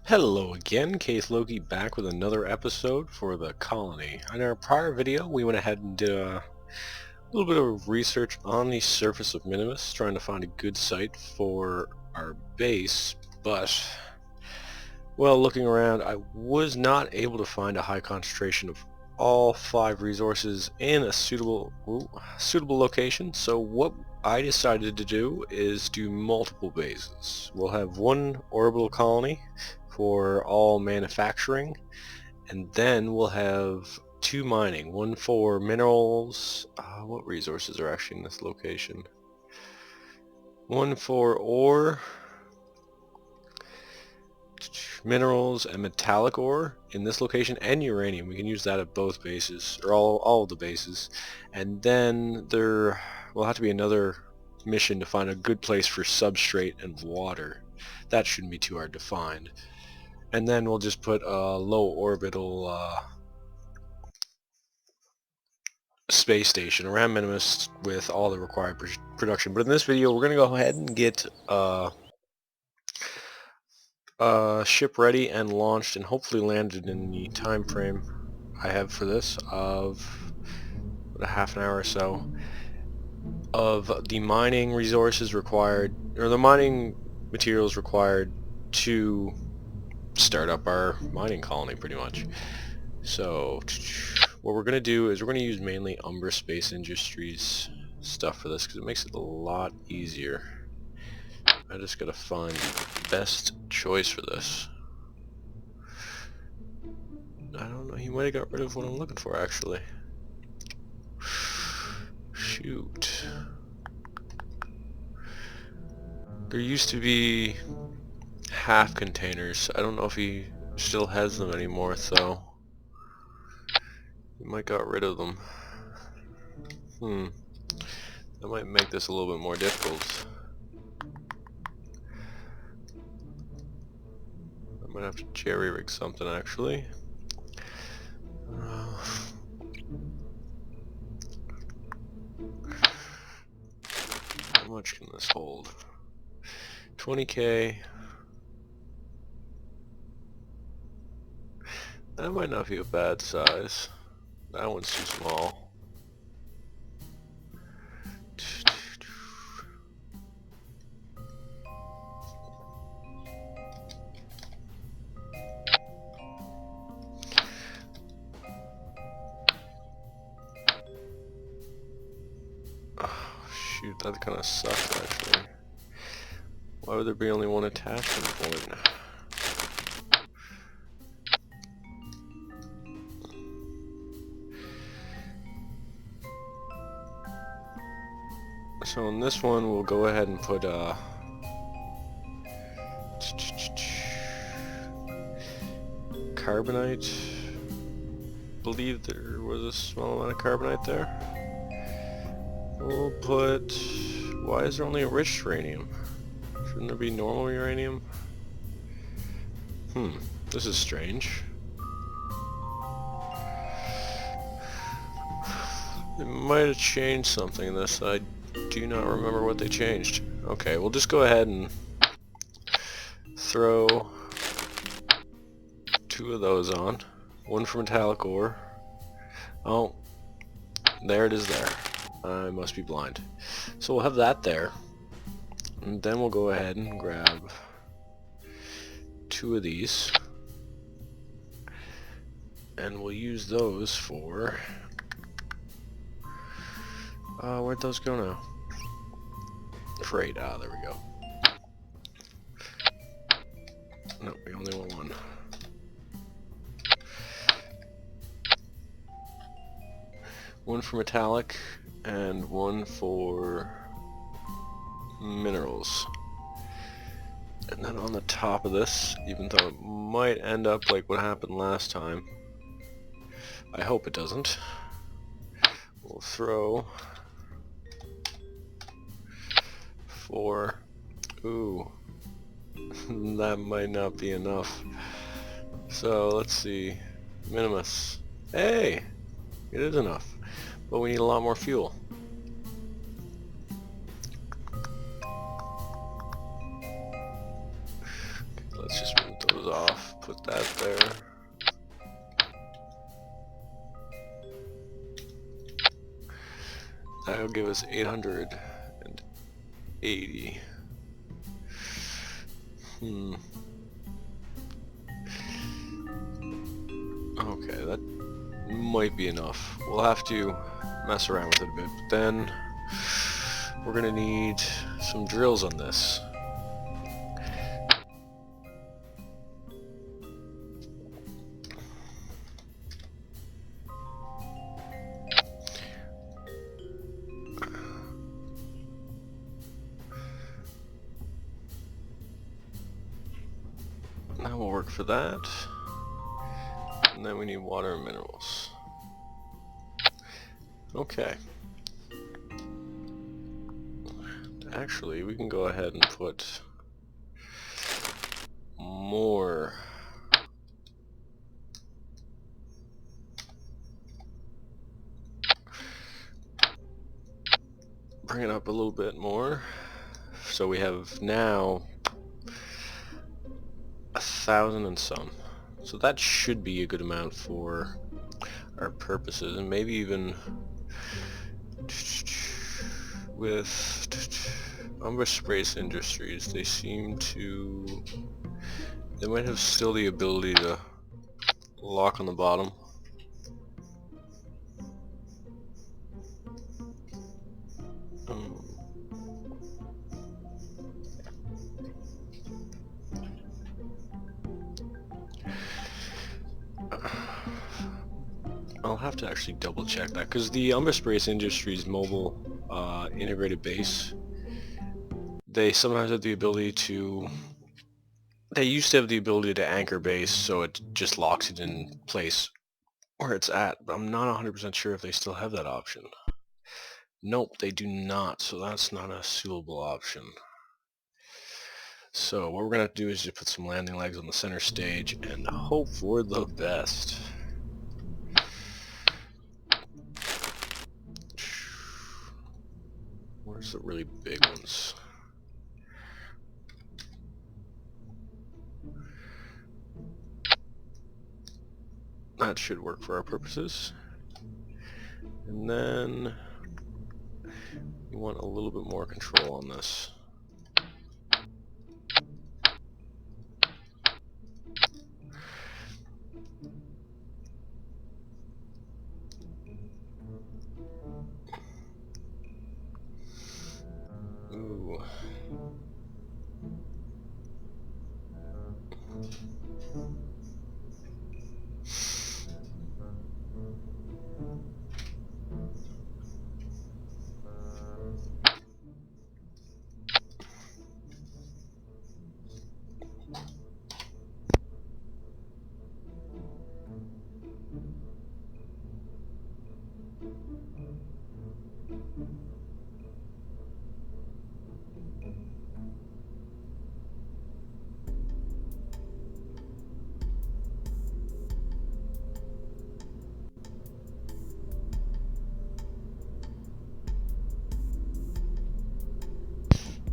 Hello again, Case Loki back with another episode for the colony. In our prior video, we went ahead and did a little bit of research on the surface of Minimus, trying to find a good site for our base, but, well, looking around, I was not able to find a high concentration of all 5 resources in a suitable location, so what I decided to do is do multiple bases. We'll have one orbital colony for all manufacturing, and then we'll have 2 mining, one for minerals. What resources are actually in this location? One for ore, minerals, and metallic ore in this location, and uranium. We can use that at both bases, or all of the bases. And then there will have to be another mission to find a good place for substrate and water. That shouldn't be too hard to find. And then we'll just put a low orbital space station around Minimus with all the required production. But in this video, we're going to go ahead and get ship ready and launched and hopefully landed in the time frame I have for this of a half an hour or so, of the mining resources required, or the mining materials required to start up our mining colony pretty much. So what we're going to do is we're going to use mainly Umbra Space Industries stuff for this because it makes it a lot easier. I just gotta find the best choice for this. I don't know, he might have got rid of what I'm looking for actually. Shoot. There used to be half containers. I don't know if he still has them anymore, so he might got rid of them. That might make this a little bit more difficult. I might have to jerry-rig something actually. How much can this hold? 20k. That might not be a bad size. That one's too small. Shoot, that kind of sucks actually. Why would there be only one attachment point? So in this one we'll go ahead and put carbonite. Believe there was a small amount of carbonite there. We'll put... Why is there only a rich uranium? Shouldn't there be normal uranium? This is strange. They might have changed something in this. I do not remember what they changed. Okay, we'll just go ahead and throw 2 of those on. One for metallic ore. Oh, there it is there. I must be blind. So we'll have that there. And then we'll go ahead and grab 2 of these. And we'll use those for... where'd those go now? Freight. There we go. No, we only want one. One for metallic and one for minerals. And then on the top of this, even though it might end up like what happened last time, I hope it doesn't, we'll throw 4. Ooh, that might not be enough. So let's see, Minimus. Hey, it is enough, but we need a lot more fuel. Let's just move those those off, put that there. That'll give us 880. Okay, that might be enough. We'll have to mess around with it a bit, but then we're gonna need some drills on this. That will work for that. And then we need water and minerals. Okay. Actually, we can go ahead and put more. Bring it up a little bit more. So we have now 1,000 and some. So that should be a good amount for our purposes, and maybe even with Umbra Space Industries, they might have still the ability to lock on the bottom. I'll have to actually double check that, because the Umbra Space Industries mobile integrated base, they sometimes have the ability to, they used to have the ability to anchor base, so it just locks it in place where it's at, but I'm not 100% sure if they still have that option. Nope, they do not, so that's not a suitable option. So what we're going to do is just put some landing legs on the center stage and hope for the best. Where's the really big ones? That should work for our purposes. And then we want a little bit more control on this. Ooh.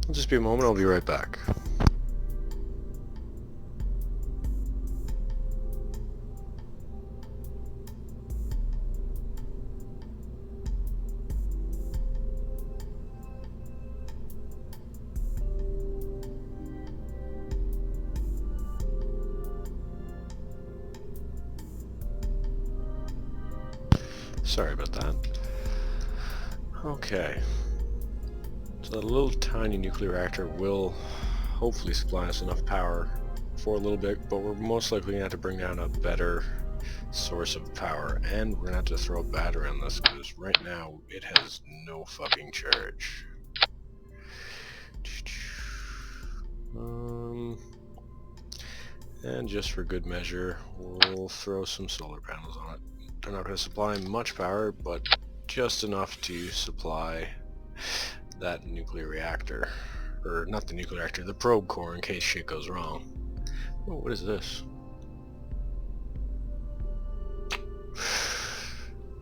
It'll just be a moment, I'll be right back. Sorry about that. Okay. So that little tiny nuclear reactor will hopefully supply us enough power for a little bit, but we're most likely going to have to bring down a better source of power, and we're going to have to throw a battery on this, because right now it has no fucking charge. And just for good measure, we'll throw some solar panels on it. They're not going to supply much power, but just enough to supply that nuclear reactor. Or not the nuclear reactor, the probe core, in case shit goes wrong. Oh, what is this?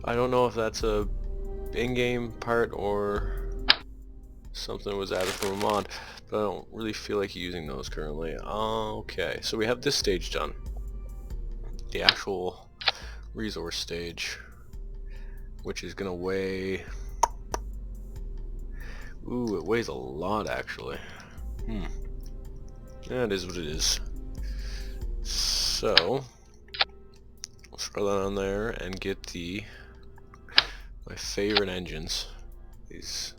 I don't know if that's a in-game part or something was added from a mod, but I don't really feel like using those currently. Okay, so we have this stage done. The actual resource stage, which is gonna weigh... Ooh, it weighs a lot actually. Yeah, it is what it is. So, I'll throw that on there and get my favorite engines. These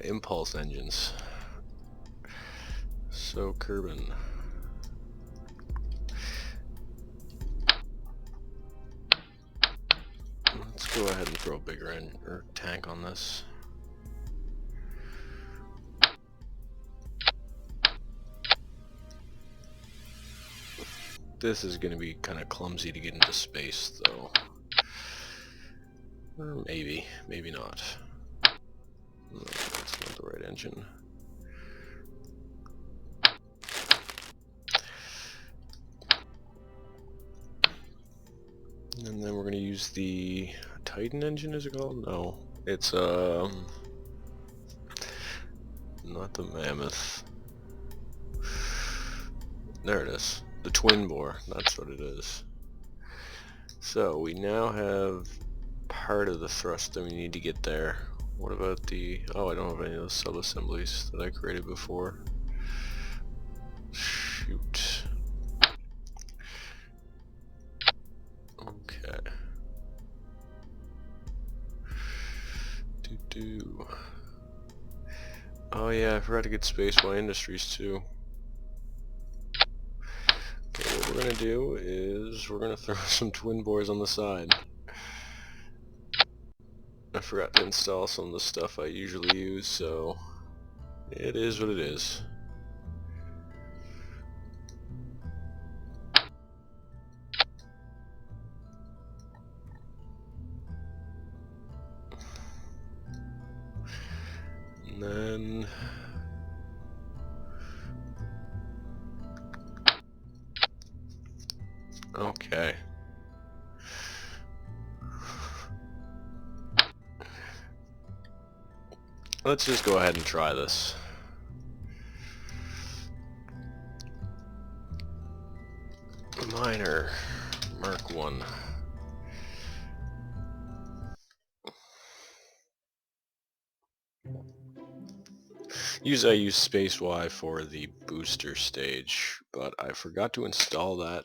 impulse engines. So, Kerbin. Let's go ahead and throw a bigger tank on this. This is going to be kind of clumsy to get into space, though. Or maybe not. No, that's not the right engine. And then we're going to use the Titan engine, is it called? No. It's, not the Mammoth. There it is. The twin bore. That's what it is. So, we now have part of the thrust that we need to get there. What about the... Oh, I don't have any of those sub-assemblies that I created before. Shoot. Okay. Oh yeah, I forgot to get Space Industries too. Okay, what we're gonna do is we're gonna throw some twin bores on the side. I forgot to install some of the stuff I usually use, so it is what it is. And then... Okay. Let's just go ahead and try this. Miner Mark 1. I use Space Y for the booster stage, but I forgot to install that.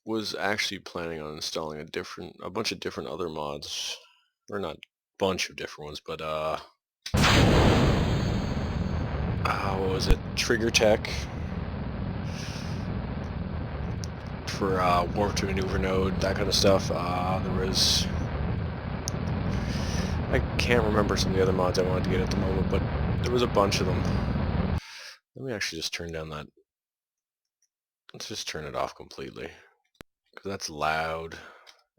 Was actually planning on installing a bunch of different other mods, or not bunch of different ones, but what was it? Trigger Tech for warp to maneuver node, that kind of stuff. There was... I can't remember some of the other mods I wanted to get at the moment, but there was a bunch of them. Let me actually just turn down that. Let's just turn it off completely, because that's loud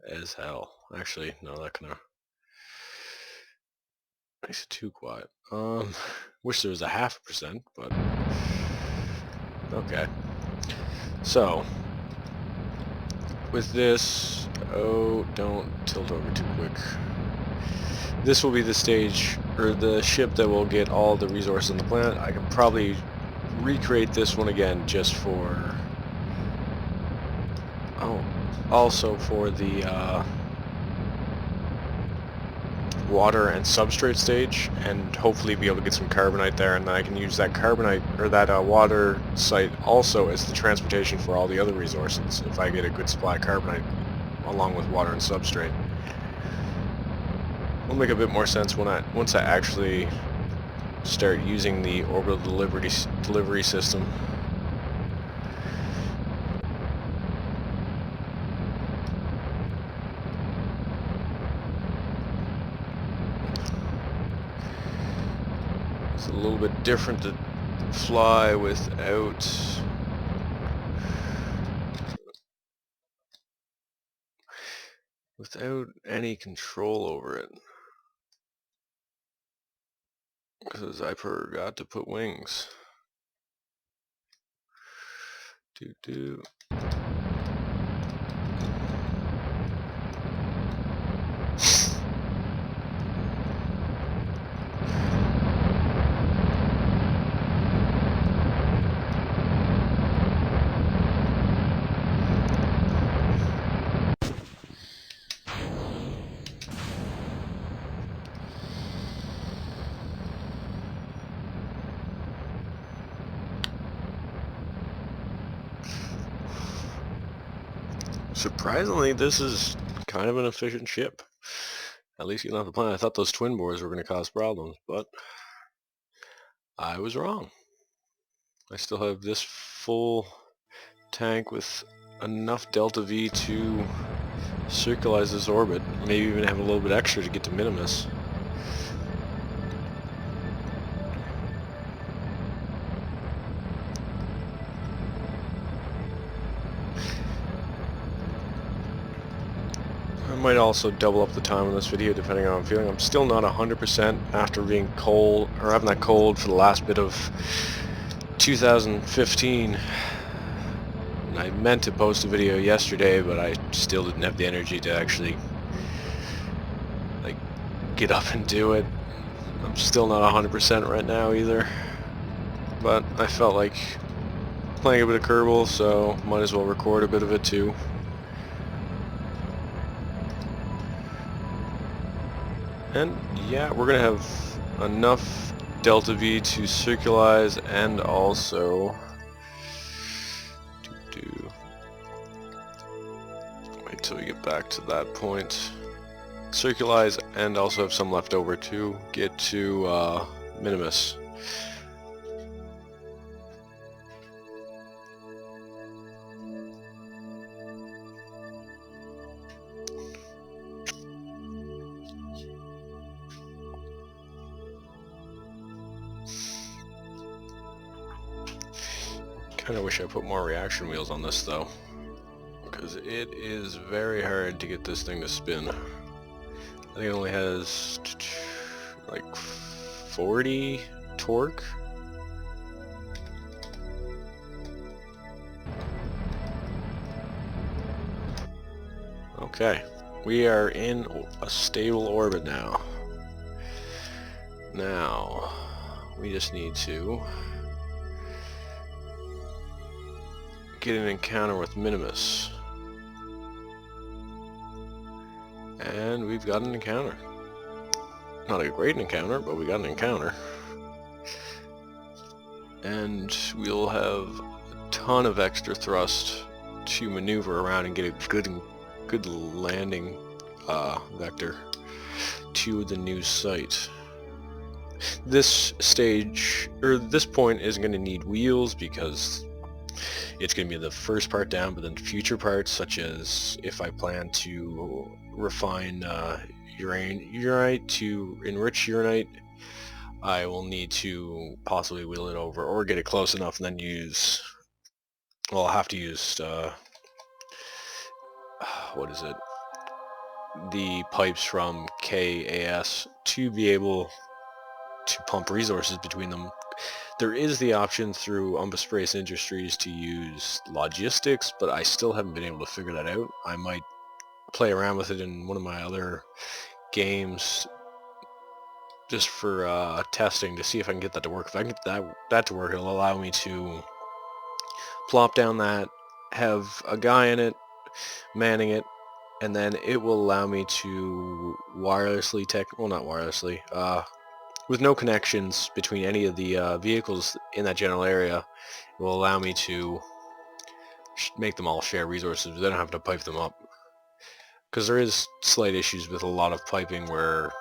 as hell. Actually, no, that kind of makes it too quiet. Wish there was a 0.5%, but okay. So with this, oh, don't tilt over too quick. This will be the stage, or the ship that will get all the resources on the planet. I can probably recreate this one again just for... Oh, also for the water and substrate stage, and hopefully be able to get some carbonite there, and then I can use that carbonite, or that water site also as the transportation for all the other resources, if I get a good supply of carbonite along with water and substrate. It'll make a bit more sense once I actually start using the orbital delivery system. It's a little bit different to fly without any control over it, because I forgot to put wings. Surprisingly, this is kind of an efficient ship. At least getting off the planet. I thought those twin bores were going to cause problems, but I was wrong. I still have this full tank with enough delta V to circularize this orbit. Maybe even have a little bit extra to get to Minimus. I might also double up the time on this video depending on how I'm feeling. I'm still not 100% after being cold, or having that cold for the last bit of 2015. And I meant to post a video yesterday, but I still didn't have the energy to actually get up and do it. I'm still not 100% right now either, but I felt like playing a bit of Kerbal, so might as well record a bit of it too. And yeah, we're gonna have enough delta V to circularize and also wait till we get back to that point. Circularize and also have some left over to get to Minimus. Kinda wish I put more reaction wheels on this though, because it is very hard to get this thing to spin. I think it only has like 40 torque. Okay, we are in a stable orbit now. Now, we just need to get an encounter with Minimus. And we've got an encounter. Not a great encounter, but we got an encounter. And we'll have a ton of extra thrust to maneuver around and get a good landing vector to the new site. This stage, or this point, isn't going to need wheels because it's going to be the first part down, but then future parts, such as if I plan to refine uranite to enrich uranite, I will need to possibly wheel it over or get it close enough and then use, well, I'll have to use, what is it, the pipes from KAS to be able to pump resources between them. There is the option through Umbra Space Industries to use logistics, but I still haven't been able to figure that out. I might play around with it in one of my other games just for testing to see if I can get that to work. If I can get that to work, it'll allow me to plop down that, have a guy in it, manning it, and then it will allow me to wirelessly not wirelessly, with no connections between any of the vehicles in that general area, it will allow me to make them all share resources. They don't have to pipe them up. Because there is slight issues with a lot of piping where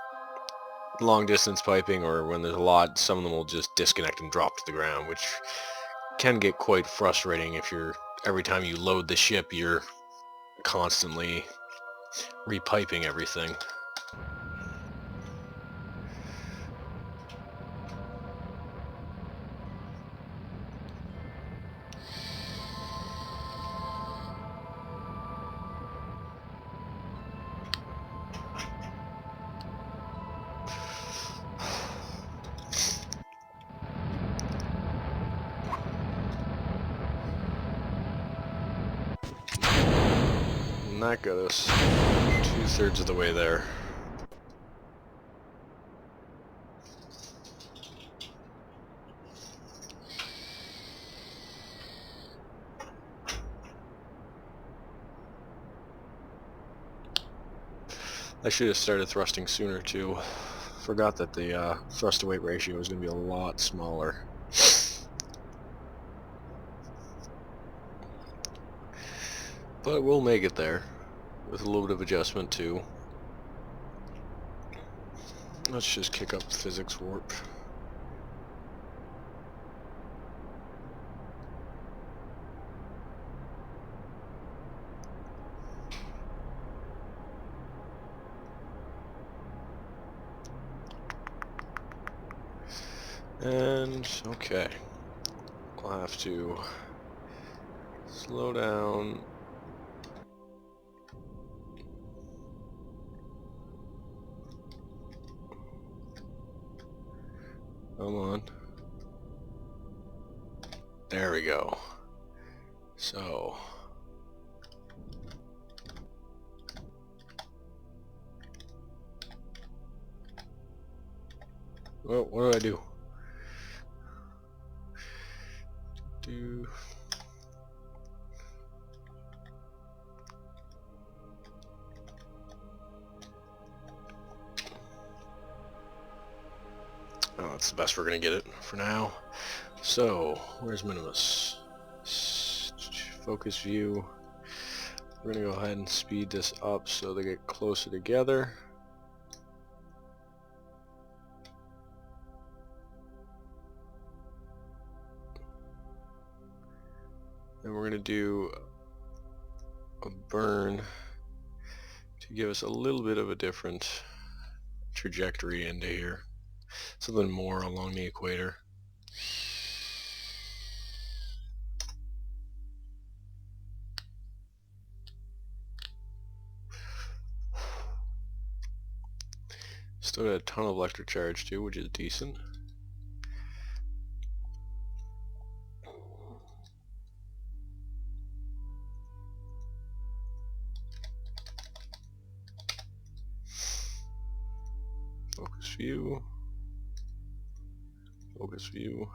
long distance piping, or when there's a lot, some of them will just disconnect and drop to the ground, which can get quite frustrating if every time you load the ship you're constantly repiping everything. And that got us 2/3 of the way there. I should have started thrusting sooner too. Forgot that the thrust to weight ratio is going to be a lot smaller. But we'll make it there with a little bit of adjustment too. Let's just kick up physics warp. And okay, I'll have to slow down. Come on. There we go. So well, what do I do? Oh, that's the best we're gonna get it for now. So, where's Minimus? Focus view. We're gonna go ahead and speed this up so they get closer together. And we're gonna do a burn to give us a little bit of a different trajectory into here. Something more along the equator. Still got a ton of electric charge too, which is decent. Focus view. Focus view.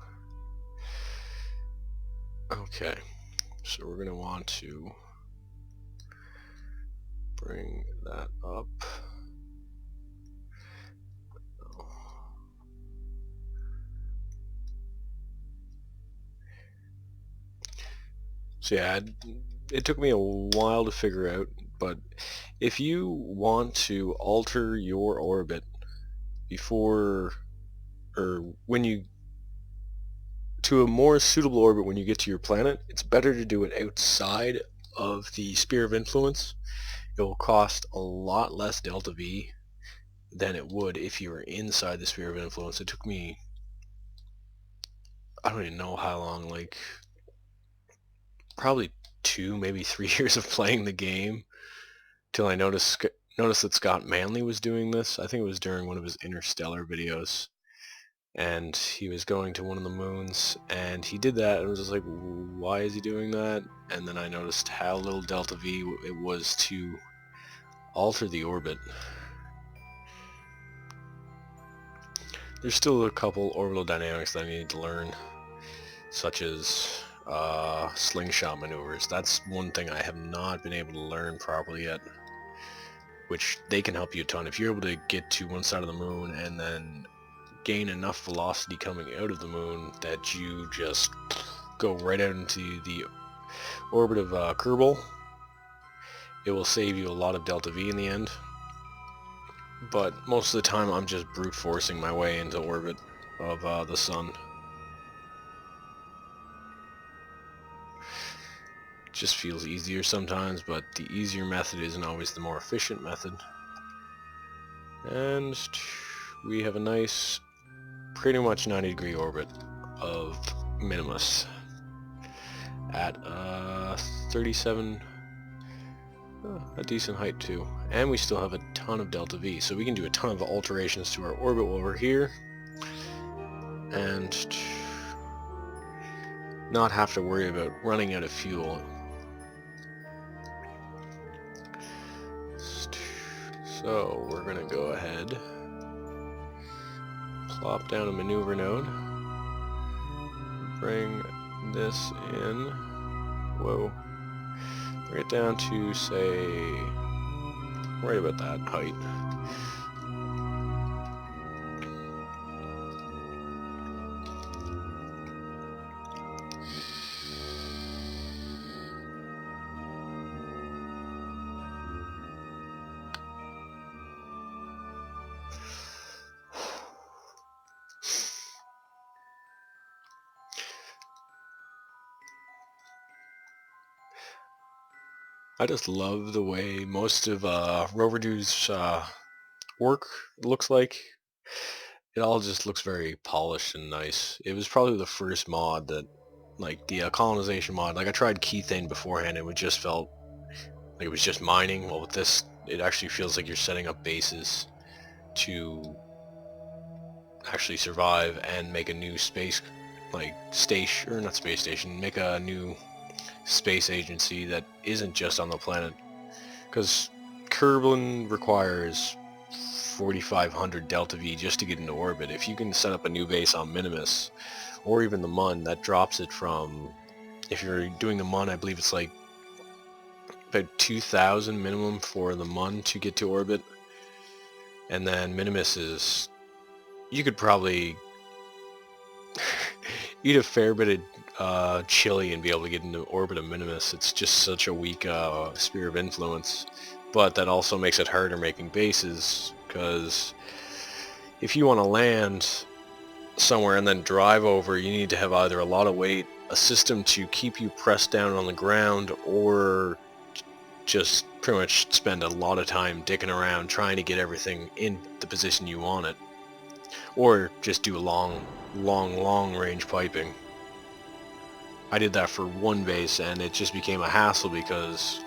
Okay, so we're going to want to bring that up. So yeah, it took me a while to figure out, but if you want to alter your orbit before, or when you, to a more suitable orbit when you get to your planet, it's better to do it outside of the sphere of influence. It will cost a lot less delta V than it would if you were inside the sphere of influence. It took me, I don't even know how long, like probably 2, maybe 3 years of playing the game till I noticed that Scott Manley was doing this. I think it was during one of his Interstellar videos, and he was going to one of the moons, and he did that, and I was just like, why is he doing that? And then I noticed how little delta V it was to alter the orbit. There's still a couple orbital dynamics that I need to learn, such as slingshot maneuvers. That's one thing I have not been able to learn properly yet, which they can help you a ton. If you're able to get to one side of the moon and then gain enough velocity coming out of the moon that you just go right out into the orbit of Kerbal, it will save you a lot of delta V in the end. But most of the time I'm just brute forcing my way into orbit of the sun. Just feels easier sometimes, but the easier method isn't always the more efficient method. And we have a nice, pretty much 90-degree orbit of Minimus at 37, a decent height too. And we still have a ton of delta V, so we can do a ton of alterations to our orbit while we're here and not have to worry about running out of fuel. So we're going to go ahead, plop down a maneuver node, bring this in, whoa, bring it down to, say, right about that height. I just love the way most of Roverdu's work looks like. It all just looks very polished and nice. It was probably the first mod that, like the colonization mod, like I tried Keythane beforehand and it just felt like it was just mining. Well, with this, it actually feels like you're setting up bases to actually survive and make a new space, like station, or not space station, make a new space agency that isn't just on the planet. Because Kerbin requires 4,500 Delta V just to get into orbit. If you can set up a new base on Minimus, or even the Mun, that drops it from, if you're doing the Mun, I believe it's like about 2,000 minimum for the Mun to get to orbit. And then Minimus is, you could probably eat a fair bit of chili and be able to get into orbit of Minimus. It's just such a weak sphere of influence. But that also makes it harder making bases, because if you want to land somewhere and then drive over, you need to have either a lot of weight, a system to keep you pressed down on the ground, or just pretty much spend a lot of time dicking around trying to get everything in the position you want it. Or just do long range piping. I did that for one base and it just became a hassle, because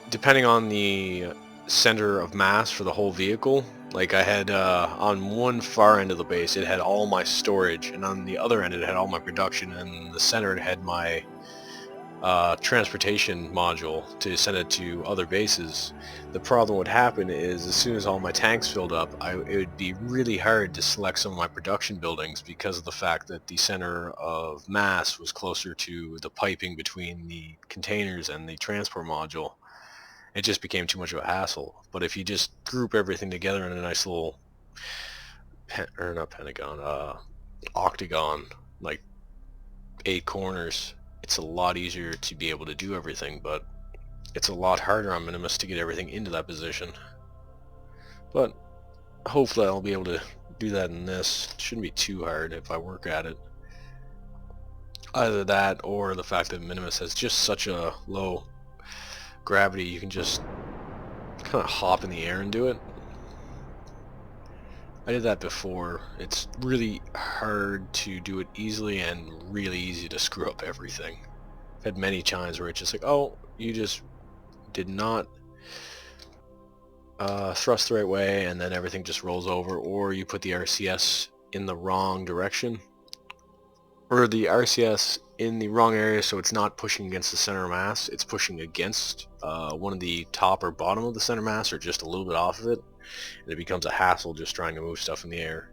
depending on the center of mass for the whole vehicle, like I had on one far end of the base it had all my storage, and on the other end it had all my production, and the center it had my transportation module to send it to other bases. The problem would happen is, as soon as all my tanks filled up, it would be really hard to select some of my production buildings, because of the fact that the center of mass was closer to the piping between the containers and the transport module. It just became too much of a hassle. But if you just group everything together in a nice little or not pentagon, octagon, like 8 corners, it's a lot easier to be able to do everything. But it's a lot harder on Minimus to get everything into that position. But hopefully I'll be able to do that in this. It shouldn't be too hard if I work at it. Either that, or the fact that Minimus has just such a low gravity, you can just kind of hop in the air and do it. I did that before. It's really hard to do it easily and really easy to screw up everything. I've had many times where it's just like, oh, you just did not thrust the right way, and then everything just rolls over, or you put the RCS in the wrong direction, or the RCS in the wrong area, so it's not pushing against the center of mass, it's pushing against one of the top or bottom of the center mass, or just a little bit off of it, and it becomes a hassle just trying to move stuff in the air.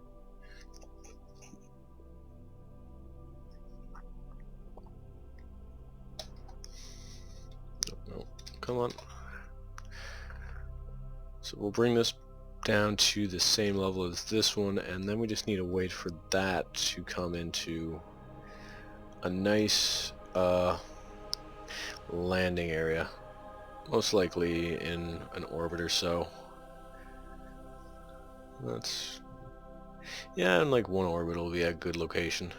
No, come on. So we'll bring this down to the same level as this one, and then we just need to wait for that to come into a nice landing area, most likely in an orbit or so. That's, yeah, in like one orbit will be a good location.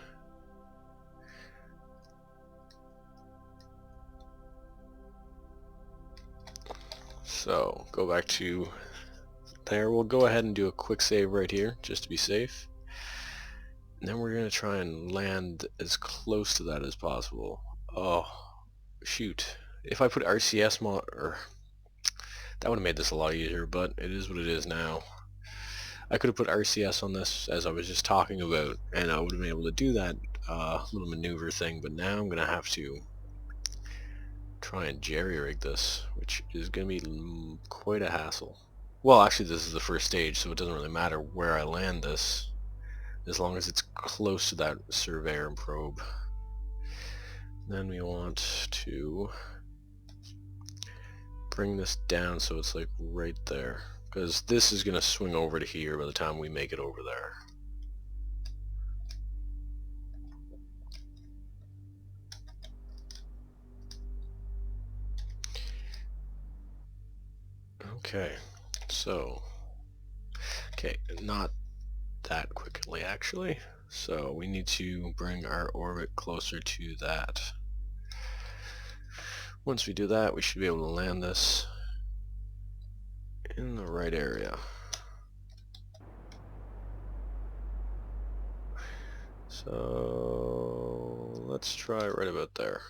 So go back to there. We'll go ahead and do a quick save right here just to be safe, and then we're gonna try and land as close to that as possible. Oh shoot, if I put RCS mod, or that would have made this a lot easier, but it is what it is now. I could have put RCS on this as I was just talking about, and I would have been able to do that little maneuver thing, but now I'm gonna have to try and jerry-rig this, which is gonna be quite a hassle. Well, actually this is the first stage, so it doesn't really matter where I land this, as long as it's close to that surveyor and probe. Then we want to bring this down so it's like right there, because this is going to swing over to here by the time we make it over there. Okay, so, okay, not that quickly actually, so we need to bring our orbit closer to that. Once we do that, we should be able to land this in the right area. So let's try right about there.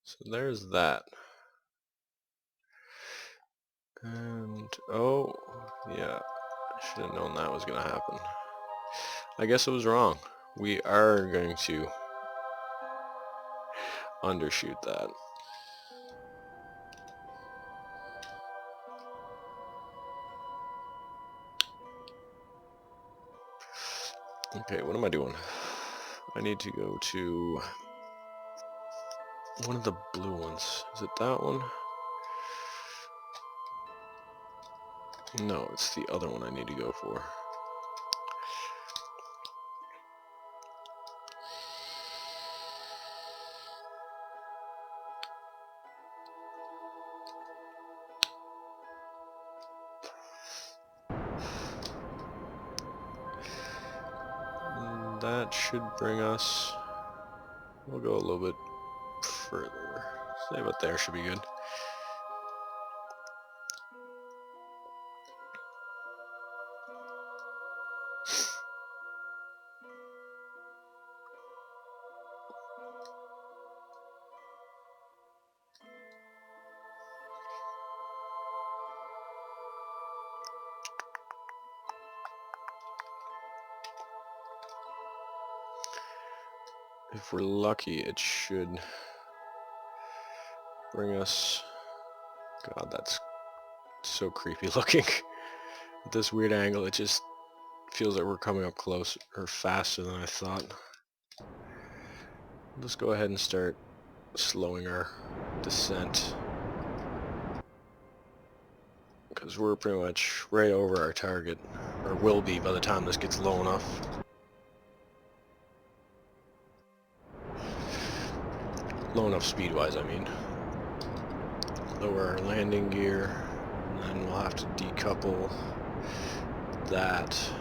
So there's that. And oh yeah, I should have known that was gonna happen. I guess I was wrong. We are going to undershoot that. Okay, what am I doing? I need to go to one of the blue ones. Is it that one? No, it's the other one I need to go for. That should bring us... We'll go a little bit further. Say about there should be good. If we're lucky, it should bring us... God, that's so creepy looking. At this weird angle, it just feels like we're coming up close, or faster than I thought. Let's go ahead and start slowing our descent, because we're pretty much right over our target, or will be by the time this gets low enough. Low enough speed-wise, I mean. Lower our landing gear, and then we'll have to decouple that.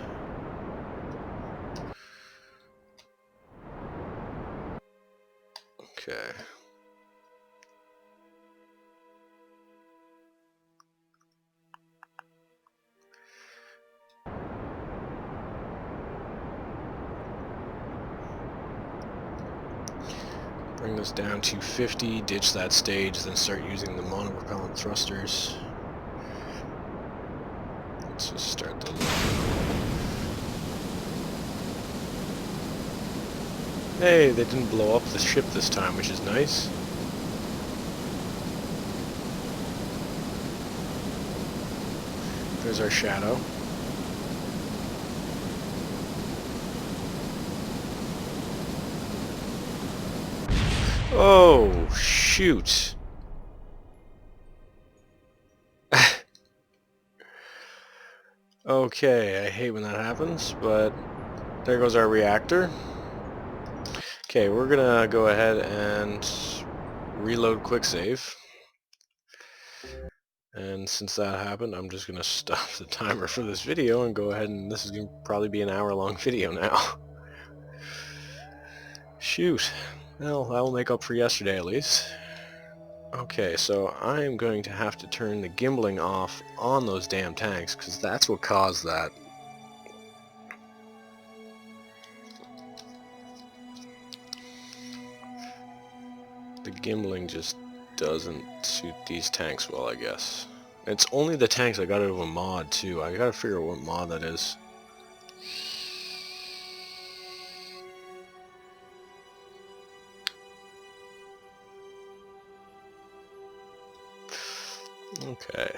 Okay. Bring this down to 50, ditch that stage, then start using the monopropellant thrusters. Let's just start the loop. Hey, they didn't blow up the ship this time, which is nice. There's our shadow. Oh, shoot. Okay, I hate when that happens, but there goes our reactor. Okay, we're gonna go ahead and reload quick save. And since that happened, I'm just gonna stop the timer for this video and go ahead, and this is gonna probably be an hour-long video now. Shoot. Well, that will make up for yesterday at least. Okay, so I'm going to have to turn the gimbaling off on those damn tanks, because that's what caused that. The gimbaling just doesn't suit these tanks well, I guess. It's only the tanks I got out of a mod, too. I gotta figure out what mod that is. Okay.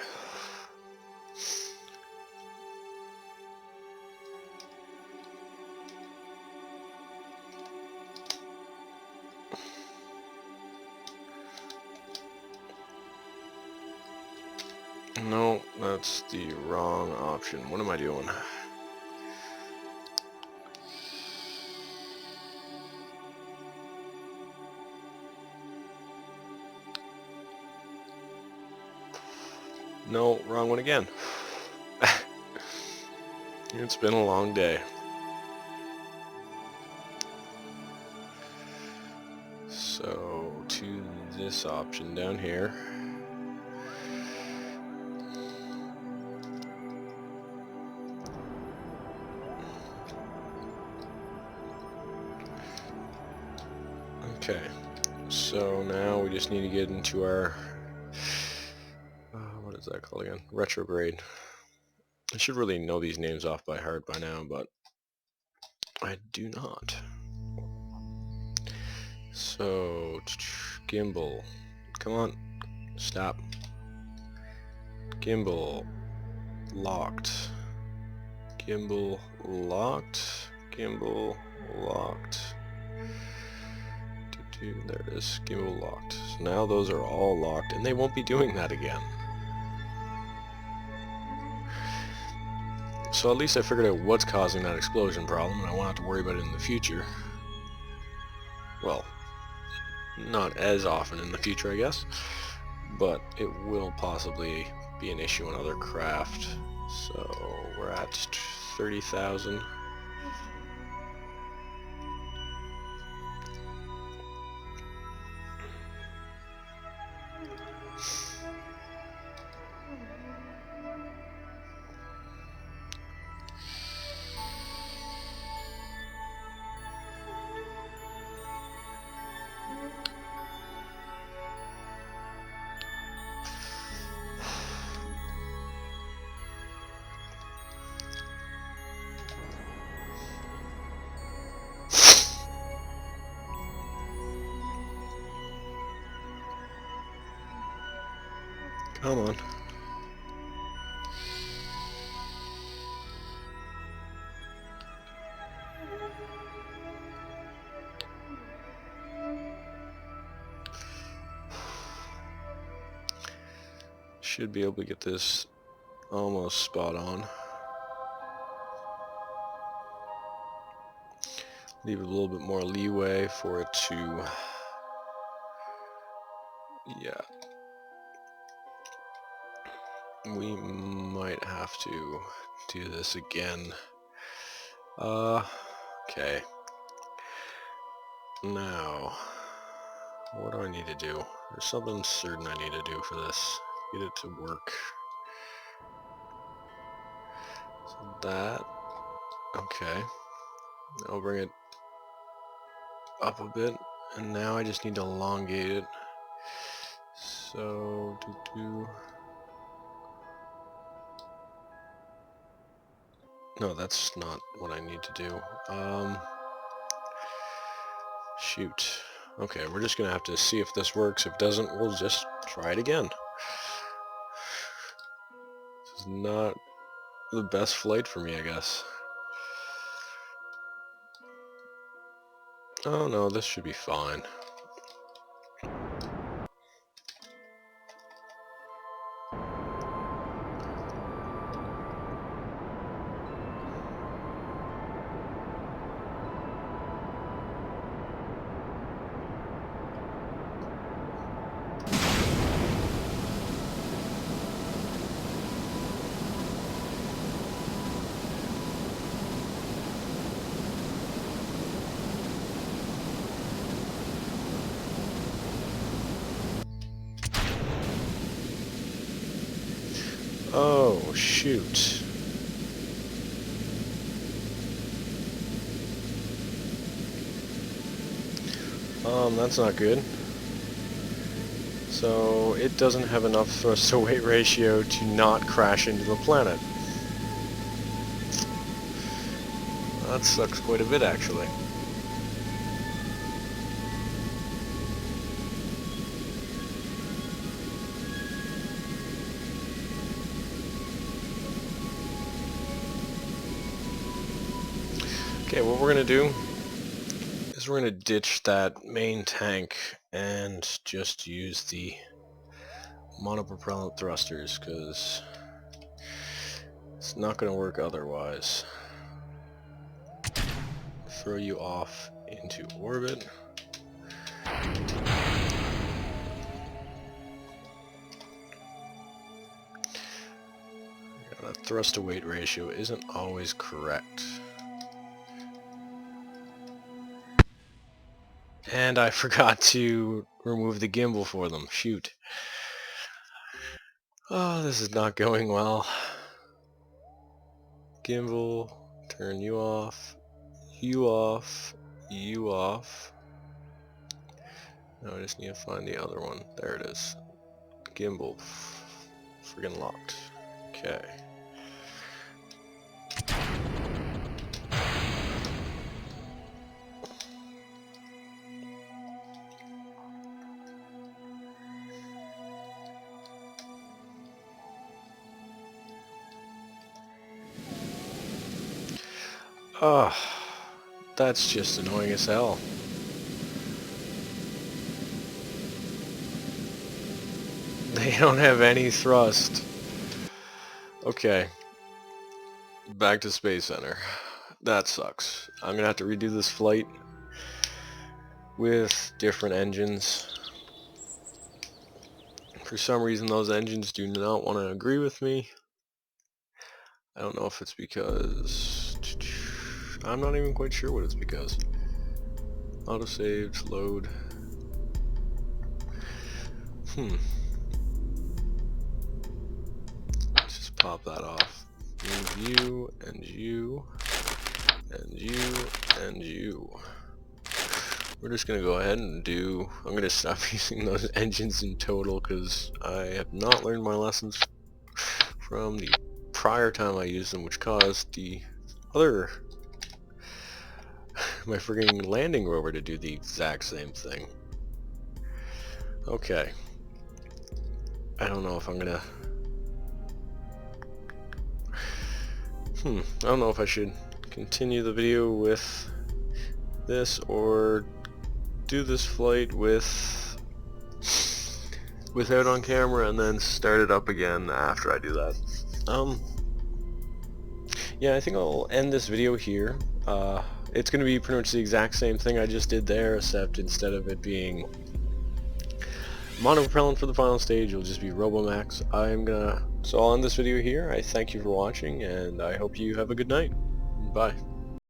No, that's the wrong option. What am I doing? No, wrong one again. It's been a long day. So, to this option down here. Okay, so now we just need to get into our, what is that called again? Retrograde. I should really know these names off by heart by now, but I do not. So, gimbal. Come on, stop. Gimbal locked. Gimbal locked. Gimbal locked. There it is. Gimbal locked. So now those are all locked, and they won't be doing that again. So at least I figured out what's causing that explosion problem, and I won't have to worry about it in the future. Well, not as often in the future, I guess, but it will possibly be an issue in other craft. So we're at 30,000. Come on. Should be able to get this almost spot on. Leave it a little bit more leeway for it to, yeah. We might have to do this again. Okay. Now, what do I need to do? There's something certain I need to do for this. Get it to work. So that, okay. I'll bring it up a bit, and now I just need to elongate it. So, no, that's not what I need to do. Shoot. Okay, we're just gonna have to see if this works. If it doesn't, we'll just try it again. This is not the best flight for me, I guess. Oh no, this should be fine. Oh, shoot. That's not good. So, it doesn't have enough thrust to weight ratio to not crash into the planet. That sucks quite a bit, actually. Okay, what we're going to do is we're going to ditch that main tank and just use the monopropellant thrusters, because it's not going to work otherwise. Throw you off into orbit. That thrust to weight ratio isn't always correct. And I forgot to remove the gimbal for them. Shoot. Oh, this is not going well. Gimbal, turn you off, you off, you off. Now I just need to find the other one. There it is. Gimbal. Friggin' locked. Okay. Ah, that's just annoying as hell. They don't have any thrust. Okay. Back to Space Center. That sucks. I'm gonna have to redo this flight with different engines. For some reason those engines do not want to agree with me. I don't know if it's because... I'm not even quite sure what it's because. Autosaved, load. Let's just pop that off. Move you, and you, and you, and you. We're just gonna go ahead and do... I'm gonna stop using those engines in total because I have not learned my lessons from the prior time I used them, which caused the other... my friggin' landing rover to do the exact same thing. Okay. I don't know if I'm gonna... I don't know if I should continue the video with this or do this flight without on camera and then start it up again after I do that. Yeah, I think I'll end this video here. It's going to be pretty much the exact same thing I just did there, except instead of it being monopropellant for the final stage, it'll just be Robomax. So I'll end this video here. I thank you for watching, and I hope you have a good night. Bye.